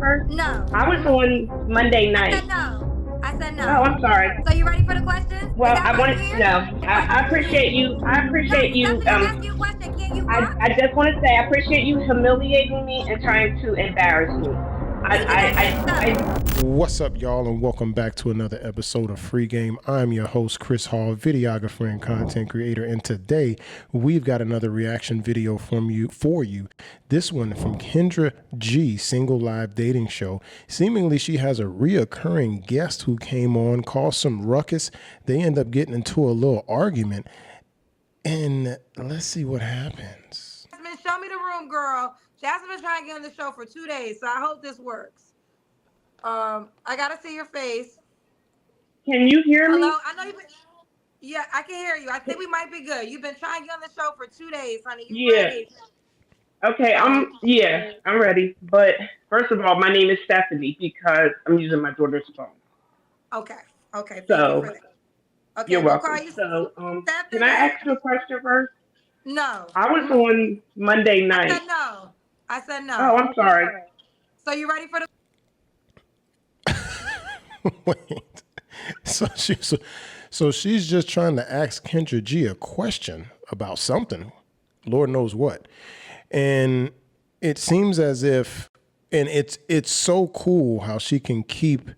first? No. I was on Monday I night. said no. I said no. Oh, I'm sorry. So you ready for the question? Well, Is that I why want you here? no. I appreciate you. I No, appreciate you. Stephanie, I'm asking you a question. Can you walk? I just want to say I appreciate you humiliating me and trying to embarrass me. Did you get mixed up? What's up, y'all, and welcome back to another episode of Free Game. I'm your host, Chris Hall, videographer and content creator, and today we've got another reaction video for you. This one from Kendra G, single live dating show. Seemingly, she has a reoccurring guest who came on, caused some ruckus. They end up getting into a little argument, and let's see what happens. Jasmine, show me the room, girl. Jasmine been trying to get on the show for 2 days, so I hope this works. I gotta see your face. Can you hear me? Hello, I know you've been. Yeah, I can hear you. I think we might be good. You've been trying to get on the show for 2 days, honey. You ready? Okay, I'm ready. But first of all, my name is Stephanie because I'm using my daughter's phone. Okay. Thank So, you for that. Okay, you're we'll welcome. call you So, Stephanie. can I ask you a question first? No. I was on Monday night. I said no. Oh, I'm sorry. So you ready for the? Wait. So she's just trying to ask Kendra G a question about something, Lord knows what. And it seems as if, and it's so cool how she can keep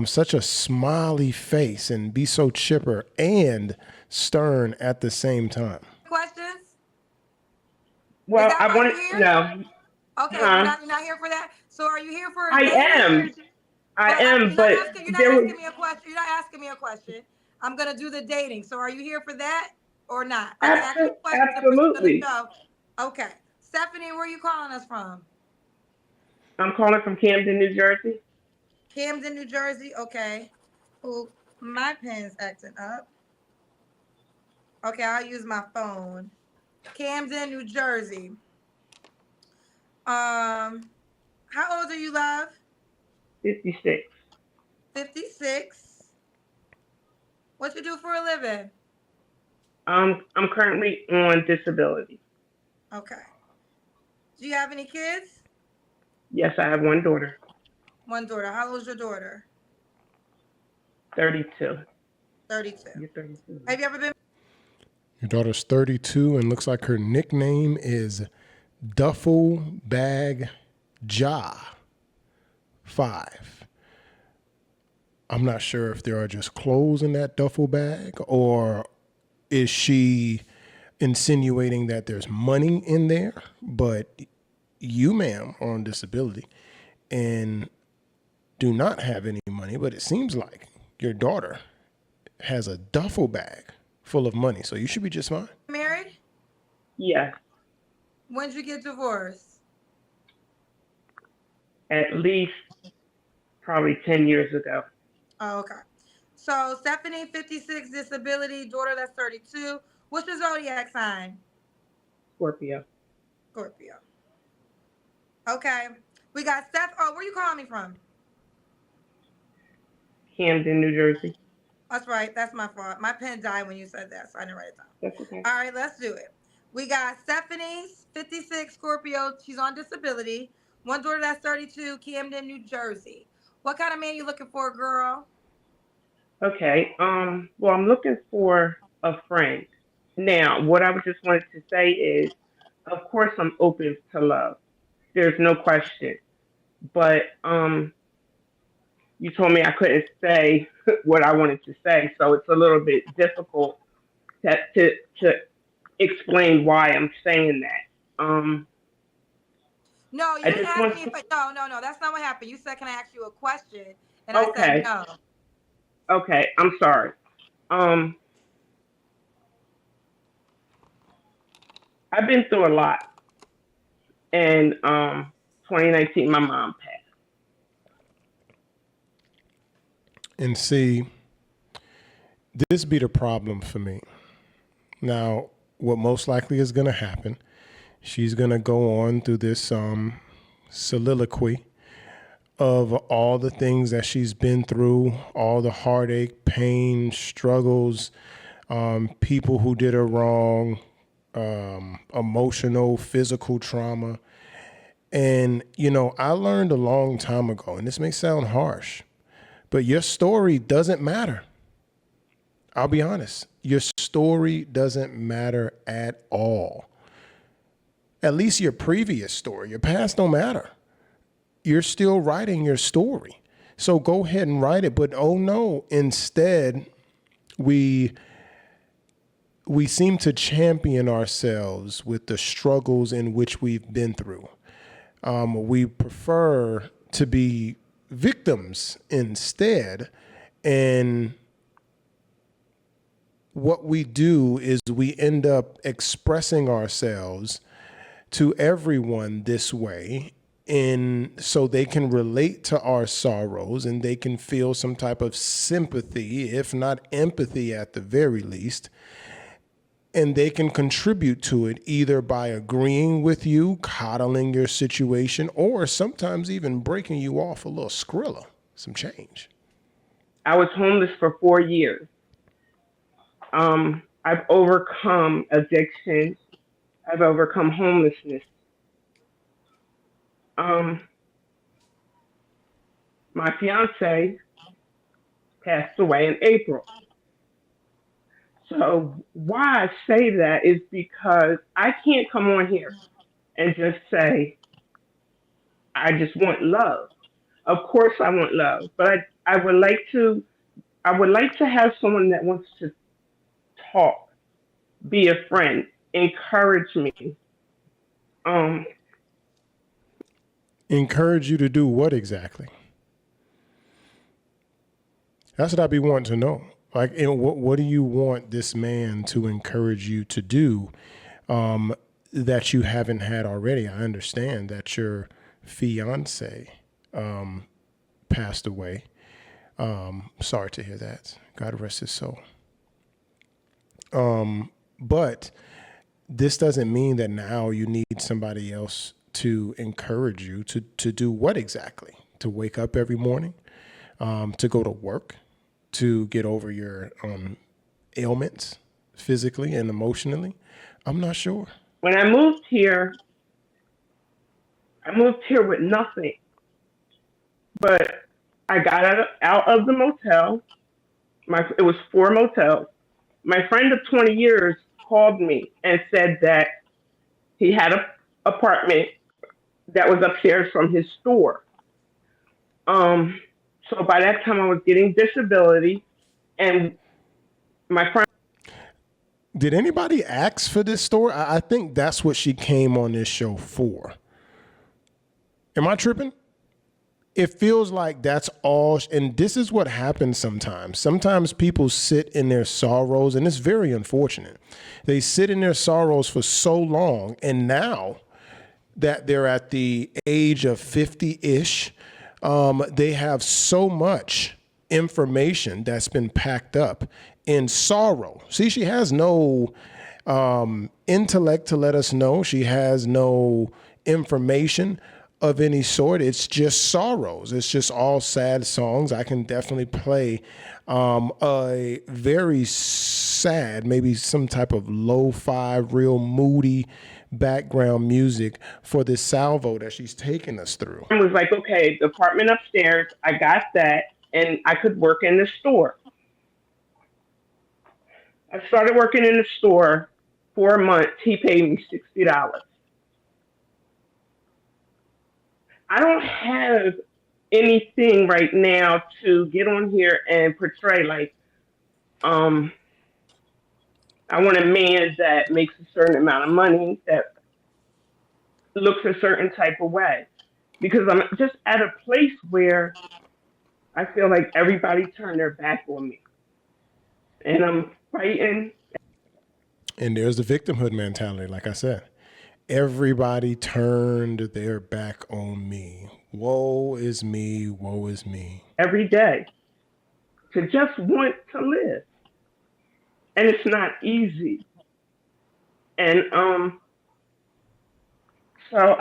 such a smiley face and be so chipper and stern at the same time. Questions? Well, I want to know. Okay, you're not here for that. So are you here for? I am, but you're not asking me a question. You're not asking me a question. I'm gonna do the dating. So are you here for that or not? I can ask you questions absolutely. Okay, Stephanie, where are you calling us from? I'm calling from Camden, New Jersey. Camden, New Jersey. Okay. Well, my pen's acting up. Okay, I'll use my phone. Camden, New Jersey. How old are you, love? 56. 56. What you do for a living? I'm currently on disability. Okay. Do you have any kids? Yes, I have one daughter. One daughter. How old is your daughter? 32. 32. You're 32. Have you ever been? Your daughter's 32 and looks like her nickname is Duffel Bag Ja 5. I'm not sure if there are just clothes in that duffel bag, or is she insinuating that there's money in there? But you, ma'am, are on disability and do not have any money, but it seems like your daughter has a duffel bag full of money, so you should be just fine. Married? Yes. When did you get divorced? At least probably 10 years ago. Oh, okay. So Stephanie, 56, disability, daughter that's 32. What's your zodiac sign? Scorpio. Okay. We got Steph. Oh, where you calling me from? Camden, New Jersey. That's right. That's my fault. My pen died when you said that, so I didn't write it down. That's okay. All right, let's do it. We got Stephanie, 56, Scorpio. She's on disability. One daughter that's 32, Camden, New Jersey. What kind of man you looking for, girl? Okay. Well, I'm looking for a friend. Now, what I just wanted to say is, of course, I'm open to love. There's no question. But you told me I couldn't say what I wanted to say, so it's a little bit difficult to explain why I'm saying that. No, you didn't ask me. No, that's not what happened. You said, "Can I ask you a question?" And I said no. Okay, I'm sorry. I've been through a lot. And 2019, my mom passed. And see, this be the problem for me. Now, what most likely is going to happen, she's going to go on through this soliloquy of all the things that she's been through, all the heartache, pain, struggles, people who did her wrong, emotional, physical trauma. And, I learned a long time ago, and this may sound harsh, but your story doesn't matter. I'll be honest. Your story doesn't matter at all. At least your previous story. Your past don't matter. You're still writing your story. So go ahead and write it. But oh no, instead, we seem to champion ourselves with the struggles in which we've been through. We prefer to be victims instead. And what we do is we end up expressing ourselves to everyone this way, so they can relate to our sorrows and they can feel some type of sympathy, if not empathy at the very least. And they can contribute to it either by agreeing with you, coddling your situation, or sometimes even breaking you off a little Skrilla, some change. I was homeless for 4 years. I've overcome addiction. I've overcome homelessness. Um, my fiance passed away in April. So why I say that is because I can't come on here and just say I just want love. Of course I want love, but I would like to have someone that wants to talk, be a friend, encourage me. Um, Encourage you to do what exactly? That's what I'd be wanting to know. Like, what do you want this man to encourage you to do that you haven't had already? I understand that your fiance passed away. Sorry to hear that. God rest his soul. But this doesn't mean that now you need somebody else to encourage you to do what exactly? To wake up every morning, to go to work, to get over your ailments physically and emotionally? I'm not sure. when I moved here with nothing, but I got out of the motel. It was 4 motels. My friend of 20 years called me and said that he had an apartment that was upstairs from his store. Um, so by that time, I was getting disability, and my friend. Did anybody ask for this story? I think that's what she came on this show for. Am I tripping? It feels like that's all. And this is what happens sometimes. Sometimes people sit in their sorrows, and it's very unfortunate. They sit in their sorrows for so long, and now that they're at the age of 50-ish, they have so much information that's been packed up in sorrow. See, she has no intellect to let us know. She has no information of any sort. It's just sorrows. It's just all sad songs. I can definitely play a very sad, maybe some type of lo-fi, real moody background music for this salvo that she's taking us through. I was like, okay, the apartment upstairs, I got that, and I could work in the store. I started working in the store 4 months. He paid me $60. I don't have anything right now to get on here and portray like I want a man that makes a certain amount of money, that looks a certain type of way. Because I'm just at a place where I feel like everybody turned their back on me. And I'm fighting. And there's the victimhood mentality, like I said. Everybody turned their back on me. Woe is me, woe is me. Every day to just want to live. And it's not easy. And so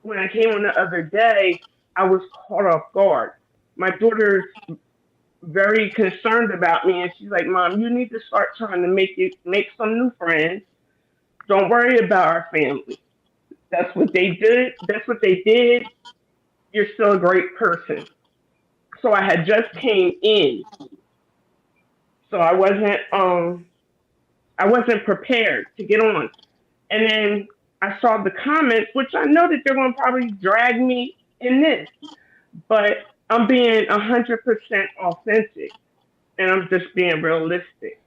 when I came on the other day, I was caught off guard. My daughter's very concerned about me, and she's like, "Mom, you need to start trying to make some new friends. Don't worry about our family." That's what they did. That's what they did. You're still a great person. So I had just came in, so I wasn't prepared to get on. And then I saw the comments, which I know that they're going to probably drag me in this, but I'm being 100% authentic, and I'm just being realistic.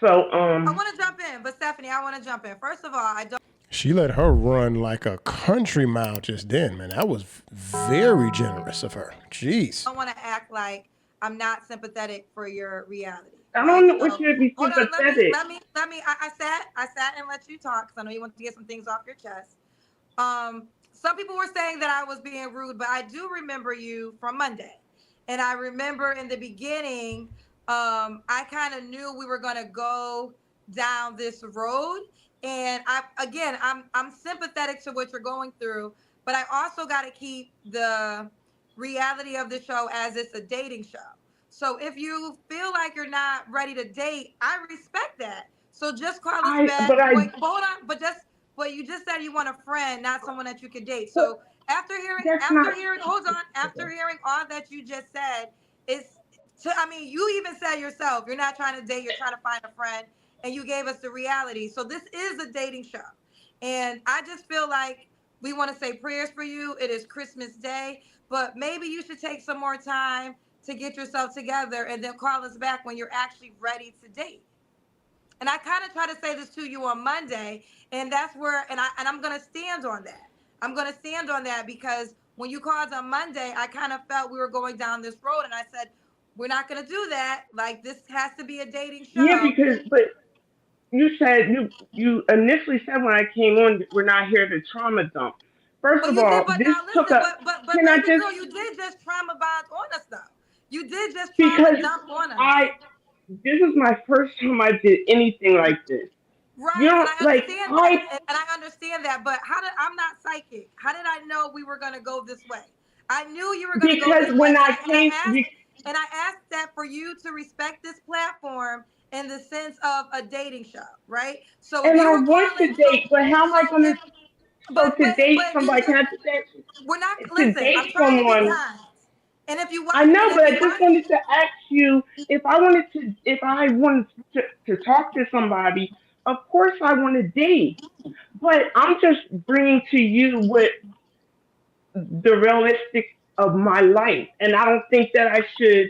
So I want to jump in, but Stephanie, I want to jump in. First of all, I don't She let her run like a country mile just then, man. That was very generous of her. Jeez. want to act like I'm not sympathetic for your reality, I right? don't know what So should be hold on, sympathetic. I sat and let you talk because I know you want to get some things off your chest. Some people were saying that I was being rude, but I do remember you from Monday. And I remember in the beginning, I kind of knew we were gonna go down this road. And I'm sympathetic to what you're going through, but I also gotta keep the reality of the show as it's a dating show. So if you feel like you're not ready to date, I respect that. So just call us I back. but I Wait, hold on, but you just said you want a friend, not someone that you could date. but So that's not hold on, after okay. hearing all that you just said, it's I mean, you even said yourself, you're not trying to date, you're trying to find a friend, and you gave us the reality. So this is a dating show. And I just feel like we want to say prayers for you. It is Christmas Day, but maybe you should take some more time to get yourself together and then call us back when you're actually ready to date. And I kind of try to say this to you on Monday, and that's where I'm gonna stand on that. I'm gonna stand on that because when you called on Monday, I kind of felt we were going down this road, and I said we're not gonna do that. Like this has to be a dating Yeah, show. because but you said you initially said when I came on we're not here to trauma dump. First But of you did, all, but this now took listen, a but can I baby just girl, you did just trauma bond on us though. You did just trauma because dump on us. I this is my first time I did anything like this. You Right, and know, I like understand that, and I understand that. But I'm not psychic. How did I know we were gonna go this way? I knew you were gonna go because this way, when and I came I asked that for you to respect this platform in the sense of a dating show, right? So if and you I were want calling, to date, but how am I so going to if so to date but you somebody? Can just I just ask you, we're not to listen. date I'm trying to be someone? kind, and if you I watch, and know, if but I you just watch, wanted to ask you if I wanted to talk to somebody. Of course, I want to date, but I'm just bringing to you what the realistic of my life, and I don't think that I should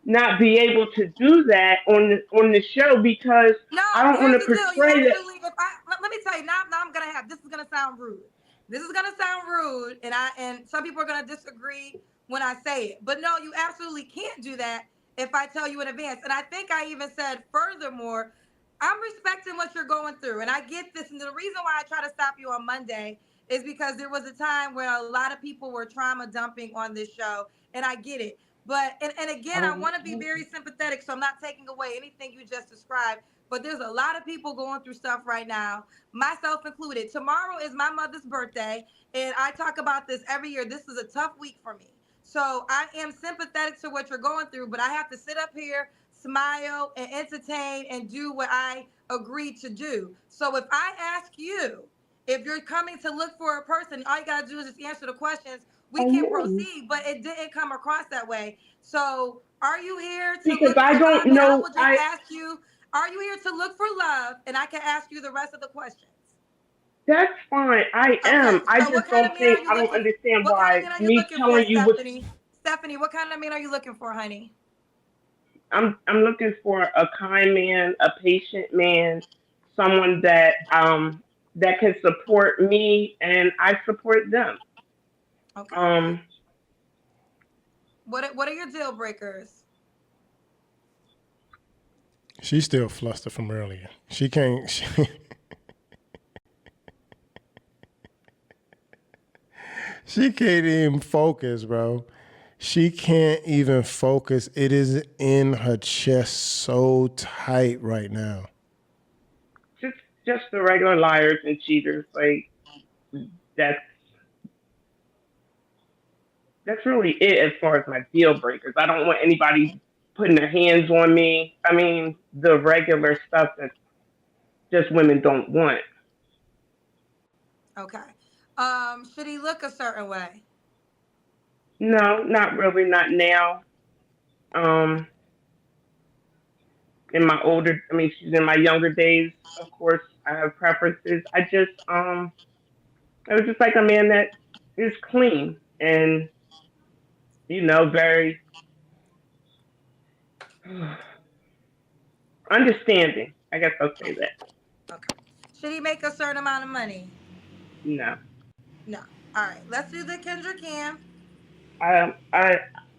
not be able to do that on the show because no, I don't want here's to the deal. You portray that. absolutely. If I let me tell you now, I'm gonna have. This is gonna sound rude. This is gonna sound rude, and some people are gonna disagree when I say it. But no, you absolutely can't do that if I tell you in advance. And I think I even said furthermore, I'm respecting what you're going through, and I get this. And the reason why I try to stop you on Monday is because there was a time where a lot of people were trauma dumping on this show, and I get it. But and again, I want to be very sympathetic, so I'm not taking away anything you just described. But there's a lot of people going through stuff right now, myself included. Tomorrow is my mother's birthday, and I talk about this every year. This is a tough week for me. So I am sympathetic to what you're going through, but I have to sit up here, smile, and entertain and do what I agreed to do. So if I ask you, if you're coming to look for a person, all you gotta do is just answer the questions. We I can know proceed, but it didn't come across that way. So are you here to because look I for love? don't And I know. will just ask you, are you here to look for love? And I can ask you the rest of the questions. That's fine. I Okay. am. I So what just kind of don't men think are you I don't looking? understand What kind of why men are you me looking for, telling you what Stephanie? Stephanie, what kind of men are you looking for, honey? I'm looking for a kind man, a patient man, someone that can support me and I support them. Okay. Um What are your deal breakers? She's still flustered from earlier. She can't. She can't even focus, bro. She can't even focus. It is in her chest so tight right now. just just the regular liars and cheaters. Like that's that's really it as far as my deal breakers. I don't want anybody putting their hands on me. I mean the regular stuff that just women don't want. Okay. Should he look a certain way? No, not really, not now. Um, in my older, I mean, she's in my younger days. Of course, I have preferences. I was just like a man that is clean and very understanding. I guess I'll say that. Okay. Should he make a certain amount of money? No, No. All right. Let's do the Kendra Cam. I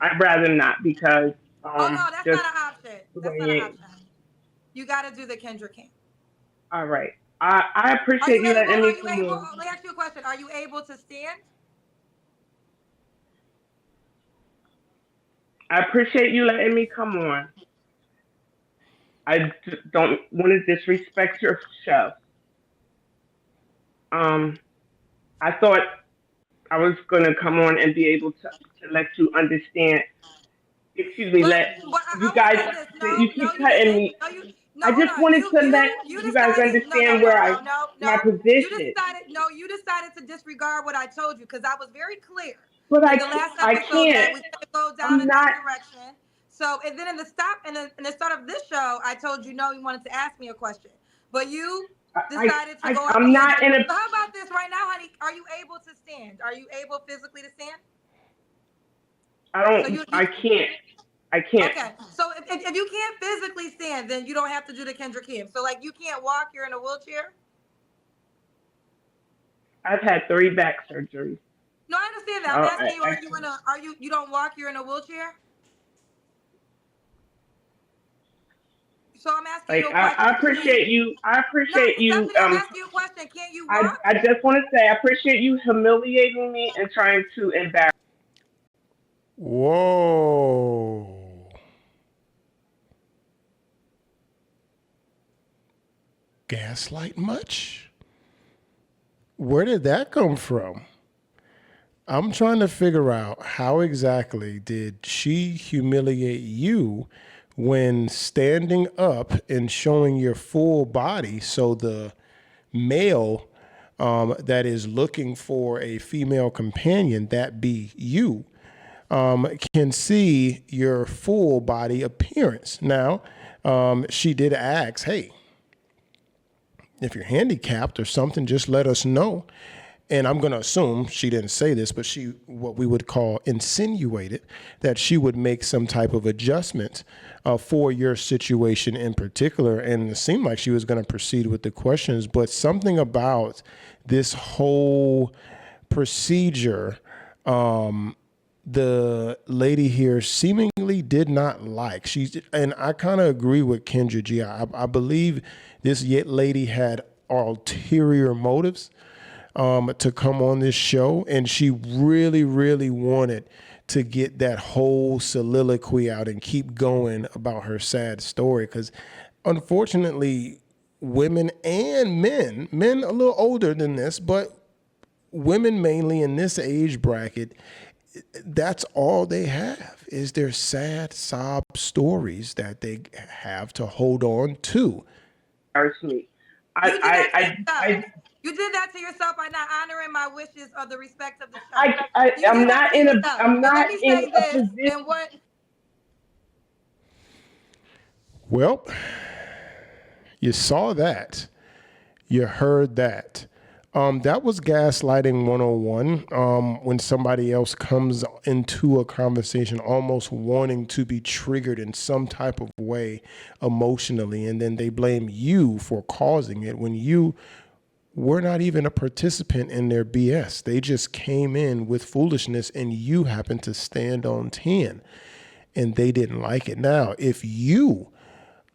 I'd rather not because Oh no, that's just not an option. the That's not an way. option. You got to do the Kendra Cam. All right. I Are you appreciate you able? letting Are me you come able? on. Let me ask you a question. Are you able to stand? I appreciate you letting me come on. Don't want to disrespect your show. Um, I thought I was going to come on and be able to let you understand. Excuse me, let But you I want to guys. say this. No, You no, keep you cutting didn't. me. No, you. No, I hold just on. wanted to let You you guys decided. No, no, understand no, where no, no, my no. You position. decided. No, you decided to disregard what I told you because I was very clear But in the last I episode that can't. we couldn't go down I'm in that not. direction. So, and then in the start of this show, I told you no, you wanted to ask me a question, but you decided to go off I'm on your. not in a. So how about this right now, honey? Are you able to stand? Are you able physically to stand? I So don't. you I can't. I can't. Okay, so if you can't physically stand, then you don't have to do the Kendra Kim. So like you can't walk, you're in a wheelchair. I've had 3 back surgeries. No, I understand that. I'm Uh, asking you, I, are you in a you don't walk, you're in a wheelchair? So I'm asking like you a question. I Can you appreciate you. I no, appreciate you. Stephanie, I'm asking you a question. Can't you walk? I just want to say I appreciate you humiliating me and trying to embarrass. Whoa. Gaslight much? Where did that come from? I'm trying to figure out how exactly did she humiliate you when standing up and showing your full body so the male that is looking for a female companion, that be you, can see your full body appearance. Now, she did ask, hey, if you're handicapped or something, just let us know. And I'm going to assume she didn't say this, but she, what we would call insinuated, that she would make some type of adjustment for your situation in particular. And it seemed like she was going to proceed with the questions, but something about this whole procedure, the lady here seemingly did not like. And I kind of agree with Kendra G. I believe this lady had ulterior motives to come on this show, and she really, really wanted to get that whole soliloquy out and keep going about her sad story. Because unfortunately, women and men a little older than this, but women mainly in this age bracket, that's all they have is their sad sob stories that they have to hold on to. Me. You did that to I yourself. You did that to yourself by not honoring my wishes or the respect of the show. You I'm did that not to in a. yourself. I'm And let not me in say a this, position. and what Well, you saw that. You heard that. That was gaslighting 101. When somebody else comes into a conversation almost wanting to be triggered in some type of way emotionally, and then they blame you for causing it when you were not even a participant in their BS. They just came in with foolishness and you happened to stand on 10 and they didn't like it. Now, if you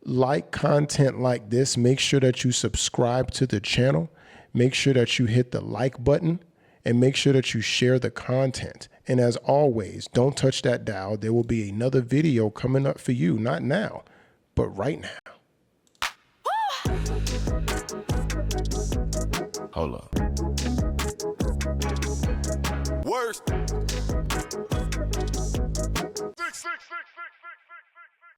like content like this, make sure that you subscribe to the channel. Make sure that you hit the like button and make sure that you share the content. And as always, don't touch that dial. There will be another video coming up for you, not now, but right now. Hold up. Worst.